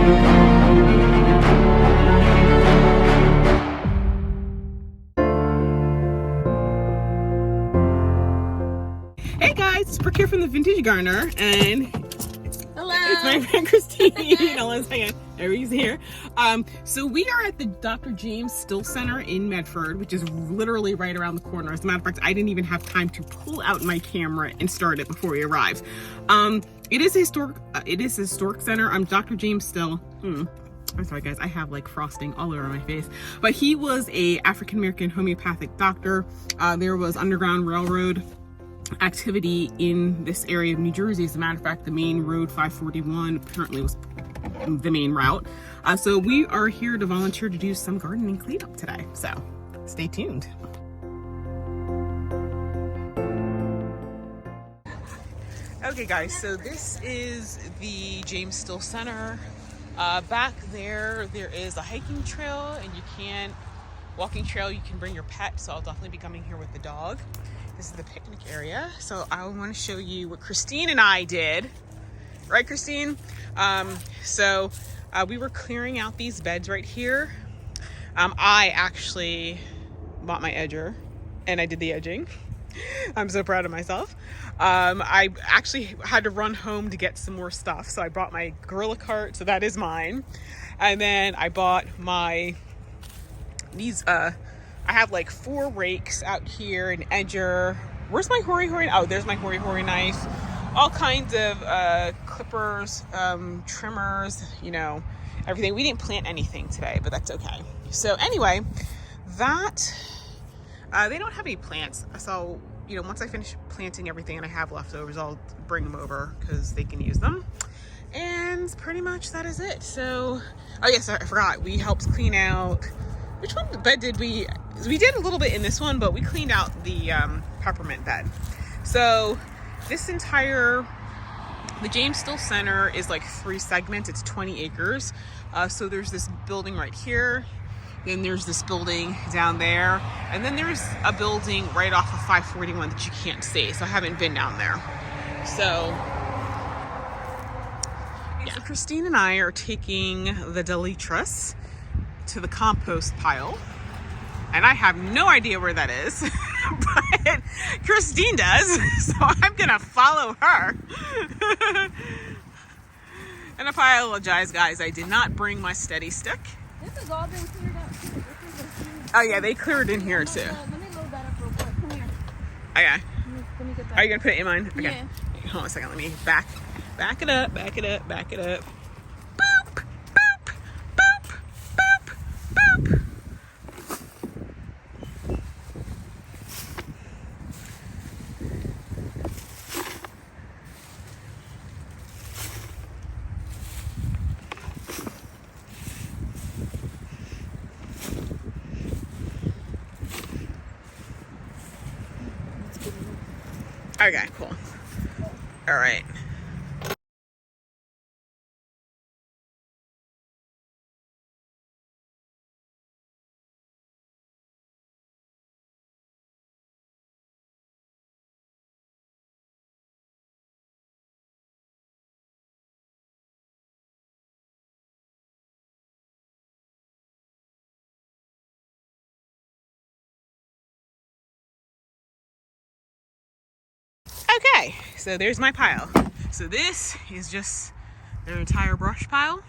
Hey guys, it's Brooke here from the Vintage Gardener, and hello, it's my friend Christine. Hold on a second, everybody's here. So we are at the Dr. James Still Center in Medford, which is literally right around the corner. As a matter of fact, I didn't even have time to pull out my camera and start it before we arrived. It is a historic center. I'm Dr. James Still. I'm sorry guys, I have like frosting all over my face. But he was a African-American homeopathic doctor. There was Underground Railroad activity in this area of New Jersey. As a matter of fact, the main road 541 apparently was the main route. So we are here to volunteer to do some gardening cleanup today. So stay tuned. Okay guys, so this is the James Still Center. Back there is a hiking trail, and walking trail, you can bring your pet, so I'll definitely be coming here with the dog. This is the picnic area. So I want to show you what Christine and I did. Right, Christine? We were clearing out these beds right here. I actually bought my edger and I did the edging. I'm so proud of myself. I actually had to run home to get some more stuff. So I brought my gorilla cart, so that is mine. And then I bought I have like 4 rakes out here, an edger. Where's my hori-hori? Oh, there's my hori-hori knife. All kinds of clippers, trimmers, everything. We didn't plant anything today, but that's okay. So anyway, they don't have any plants. So, once I finish planting everything and I have leftovers, I'll bring them over because they can use them. And pretty much that is it. So, oh yes, I forgot. We helped clean out, which one bed did we did a little bit in this one, but we cleaned out the peppermint bed. So the James Still Center is like 3 segments. It's 20 acres. So there's this building right here. Then there's this building down there. And then there's a building right off of 541 that you can't see. So I haven't been down there. So yeah, Christine and I are taking the Deletras to the compost pile. And I have no idea where that is, but Christine does, so I'm gonna follow her. And I apologize, guys, I did not bring my steady stick. This has all been cleared out too. Oh yeah, they cleared in here too. Let me load that up real quick. Come here. Okay. Let me get that. Are you gonna put it in mine? Okay. Yeah. Hold on a second, let me back it up. Boop, boop, boop, boop, boop. Okay, cool. All right. Okay, so there's my pile. So this is just their entire brush pile.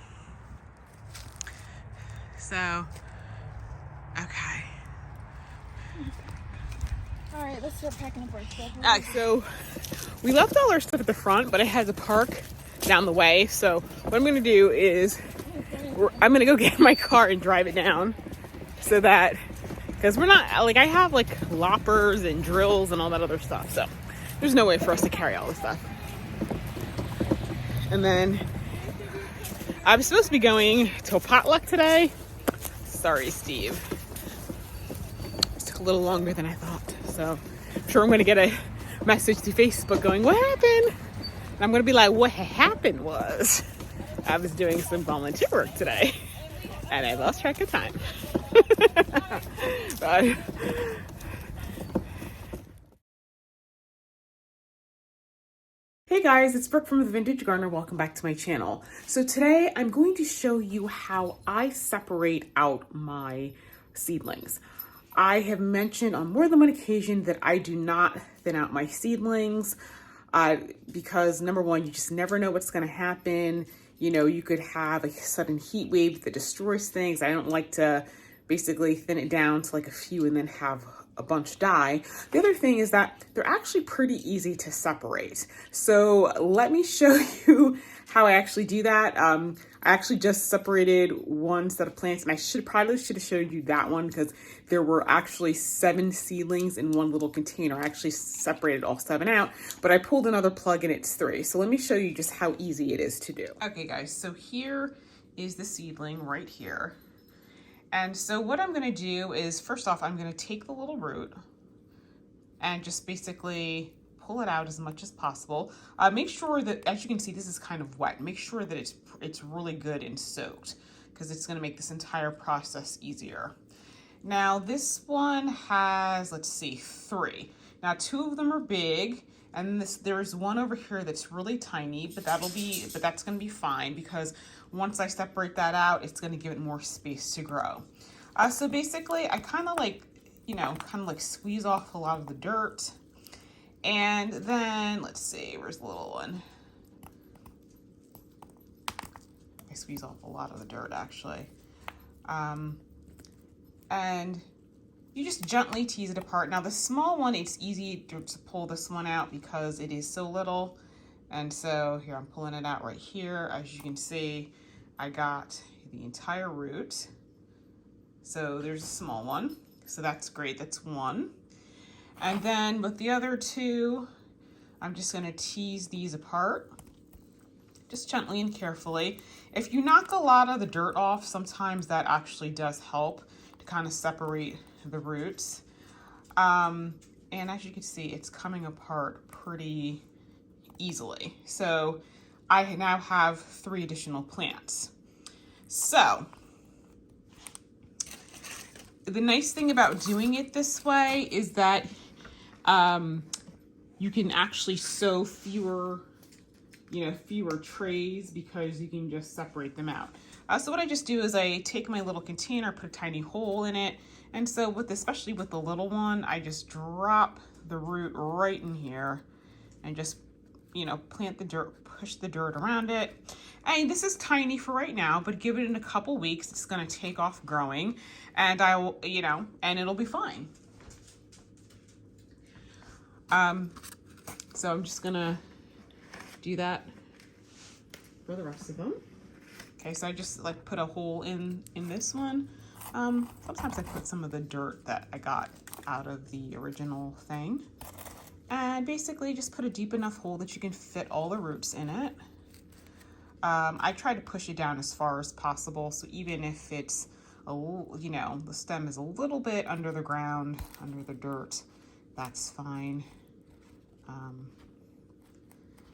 So, okay. All right, let's start packing up our stuff. So we left all our stuff at the front, but I had to park down the way. So what I'm gonna do is I'm gonna go get my car and drive it down, so that, because we're not, like, I have like loppers and drills and all that other stuff. So there's no way for us to carry all this stuff. And then I'm supposed to be going to a potluck today. Sorry, Steve. It took a little longer than I thought. So I'm sure I'm going to get a message to Facebook going, what happened? And I'm going to be like, what happened was I was doing some volunteer work today and I lost track of time. But hey Hey guys, it's Brooke from The Vintage Gardener. Welcome back to my channel. So today I'm going to show you how I separate out my seedlings. I have mentioned on more than one occasion that I do not thin out my seedlings because number one, you just never know what's going to happen. You know, you could have a sudden heat wave that destroys things. I don't like to basically thin it down to like a few and then have a bunch die. The other thing is that they're actually pretty easy to separate. So let me show you how I actually do that. I actually just separated one set of plants, and I probably should have showed you that one because there were actually 7 seedlings in one little container. I actually separated all 7 out, but I pulled another plug and it's 3. So let me show you just how easy it is to do. Okay guys, so here is the seedling right here. And so what I'm gonna do is, first off, I'm gonna take the little root and just basically pull it out as much as possible. Make sure that, as you can see, this is kind of wet. Make sure that it's really good and soaked because it's gonna make this entire process easier. Now this one has, let's see, 3. Now 2 of them are big, and there's one over here that's really tiny, but that's gonna be fine because once I separate that out, it's gonna give it more space to grow. So basically, I kind of like, squeeze off a lot of the dirt. And then, let's see, where's the little one? I squeeze off a lot of the dirt, actually. And you just gently tease it apart. Now, the small one, it's easy to pull this one out because it is so little. And so here, I'm pulling it out right here. As you can see, I got the entire root. So there's a small one. So that's great, that's 1. And then with the other 2, I'm just gonna tease these apart, just gently and carefully. If you knock a lot of the dirt off, sometimes that actually does help to kind of separate the roots. And as you can see, it's coming apart pretty easily. So I now have 3 additional plants. So the nice thing about doing it this way is that you can actually sow fewer trays because you can just separate them out. So what I just do is I take my little container, put a tiny hole in it, and so especially with the little one, I just drop the root right in here and just plant the dirt, push the dirt around it. And this is tiny for right now, but give it in a couple weeks, it's gonna take off growing, and I will, and it'll be fine. So I'm just gonna do that for the rest of them. Okay, so I just put a hole in this one. Sometimes I put some of the dirt that I got out of the original thing. And basically just put a deep enough hole that you can fit all the roots in it. I try to push it down as far as possible. So even if it's, the stem is a little bit under the ground, under the dirt, that's fine.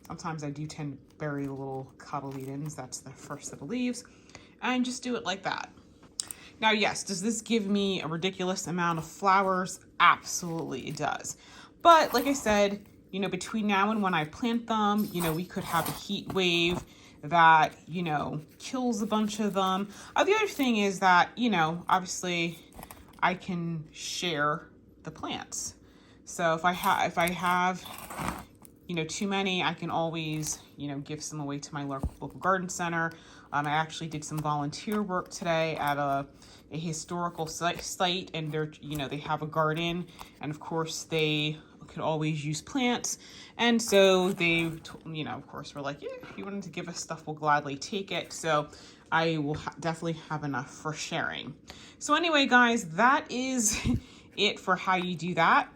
Sometimes I do tend to bury the little cotyledons. That's the first set of leaves. And just do it like that. Now, yes, does this give me a ridiculous amount of flowers? Absolutely it does. But like I said, between now and when I plant them, we could have a heat wave that, kills a bunch of them. The other thing is that, obviously I can share the plants. So if I have, too many, I can always, give some away to my local garden center. I actually did some volunteer work today at a historical site, and they're, they have a garden, and of course they could always use plants. And so they, of course were like, yeah, if you wanted to give us stuff, we'll gladly take it. So I will definitely have enough for sharing. So anyway, guys, that is it for how you do that.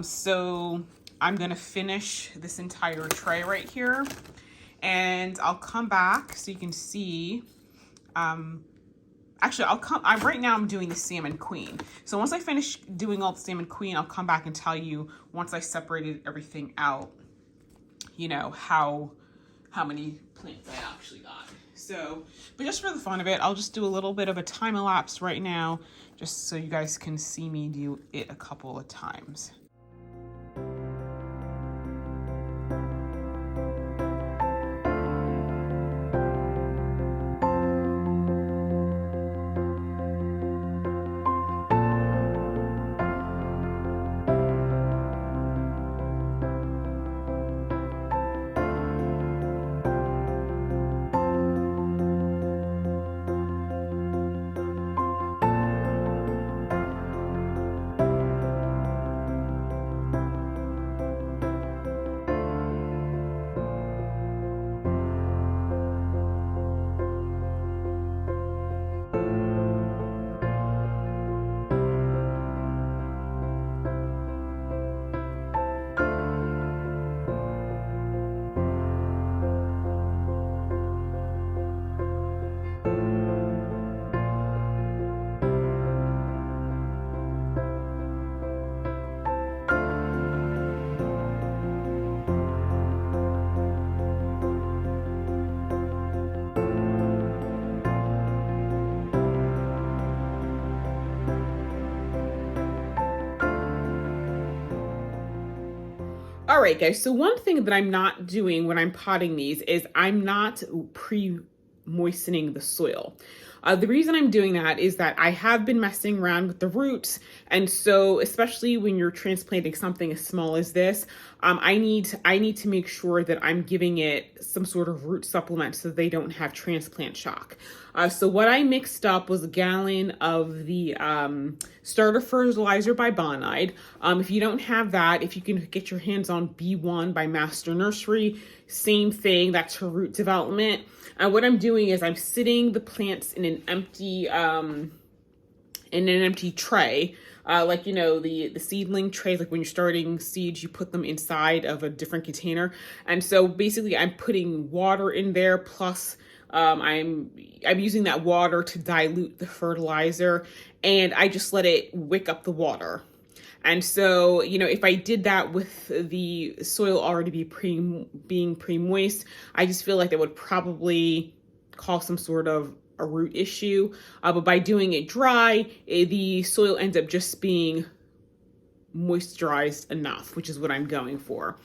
So I'm gonna finish this entire tray right here, and I'll come back so you can see. Actually, right now I'm doing the salmon queen. So once I finish doing all the salmon queen, I'll come back and tell you, once I separated everything out, how many plants I actually got. So, but just for the fun of it, I'll just do a little bit of a time elapse right now, just so you guys can see me do it a couple of times. All right, guys, so one thing that I'm not doing when I'm potting these is I'm not pre-moistening the soil. The reason I'm doing that is that I have been messing around with the roots, and so especially when you're transplanting something as small as this, I need to make sure that I'm giving it some sort of root supplement so they don't have transplant shock. So what I mixed up was a gallon of the starter fertilizer by Bonide. If you don't have that, if you can get your hands on B1 by Master Nursery, same thing, that's for root development. What I'm doing is I'm sitting the plants in an empty tray, like, you know, the seedling trays, like when you're starting seeds, you put them inside of a different container. And so basically I'm putting water in there, plus I'm using that water to dilute the fertilizer, and I just let it wick up the water. And so, you know, if I did that with the soil already being pre-moist, I just feel like that would probably cause some sort of a root issue. But by doing it dry, the soil ends up just being moisturized enough, which is what I'm going for.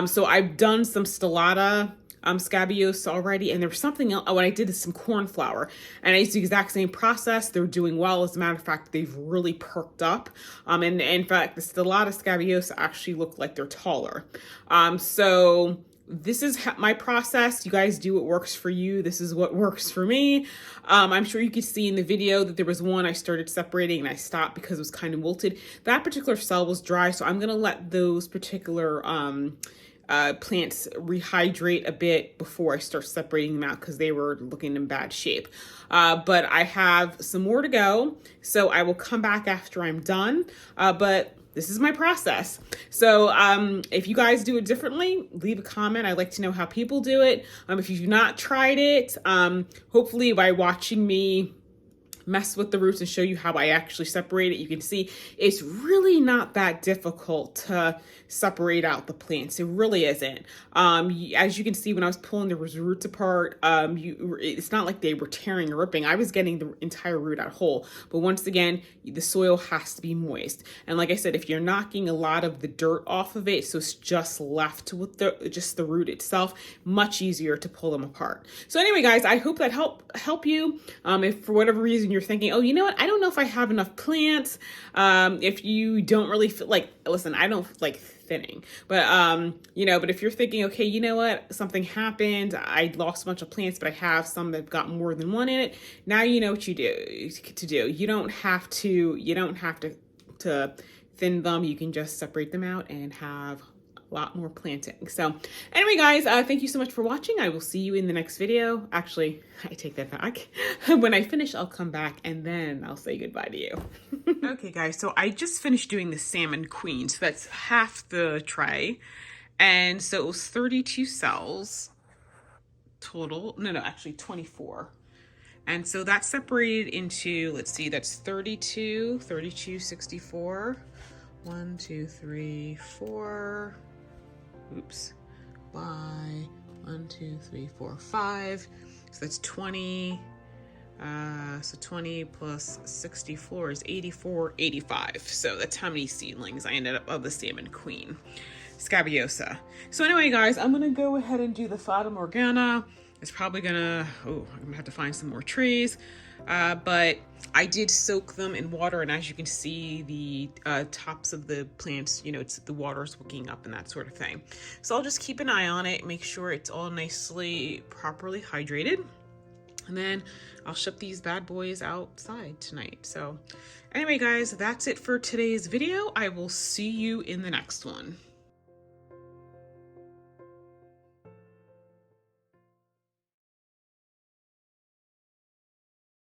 So I've done some stellata scabious already, and there was something else. What I did is some corn flour, and it's the exact same process. They're doing well. As a matter of fact, they've really perked up, and in fact the stellata scabious actually look like they're taller. So this is my process. You guys do what works for you. This is what works for me. I'm sure you could see in the video that there was one I started separating and I stopped because it was kind of wilted. That particular cell was dry, so I'm gonna let those particular plants rehydrate a bit before I start separating them out because they were looking in bad shape. But I have some more to go, so I will come back after I'm done. But this is my process. So if you guys do it differently, leave a comment. I'd like to know how people do it. If you've not tried it, hopefully by watching me mess with the roots and show you how I actually separate it, you can see it's really not that difficult to separate out the plants. It really isn't. As you can see, when I was pulling the roots apart, it's not like they were tearing or ripping. I was getting the entire root out whole. But once again, the soil has to be moist. And like I said, if you're knocking a lot of the dirt off of it, so it's just left with just the root itself, much easier to pull them apart. So anyway, guys, I hope that help you. If for whatever reason you're thinking, oh, you know what, I don't know if I have enough plants. If you don't really feel like, listen, I don't like thinning, but you know, but if you're thinking, okay, you know what, something happened, I lost a bunch of plants, but I have some that've got more than one in it, now you know what you do. You don't have to thin them. You can just separate them out and have a lot more planting. So anyway, guys, thank you so much for watching. I will see you in the next video. Actually, I take that back. When I finish, I'll come back and then I'll say goodbye to you. Okay, guys, so I just finished doing the salmon queen. So that's half the tray. And so it was 32 cells total. No, actually 24. And so that's separated into, let's see, that's 32, 64. 1, 2, 3, 4. Oops. By 1, 2, 3, 4, 5. So that's 20. So 20 plus 64 is 84, 85. So that's how many seedlings I ended up of the salmon queen scabiosa. So anyway, guys, I'm gonna go ahead and do the Fata Morgana. It's probably gonna, I'm gonna have to find some more trees. But I did soak them in water, and as you can see, the tops of the plants, you know, the water's wicking up and that sort of thing. So I'll just keep an eye on it, make sure it's all nicely, properly hydrated. And then I'll ship these bad boys outside tonight. So anyway, guys, that's it for today's video. I will see you in the next one.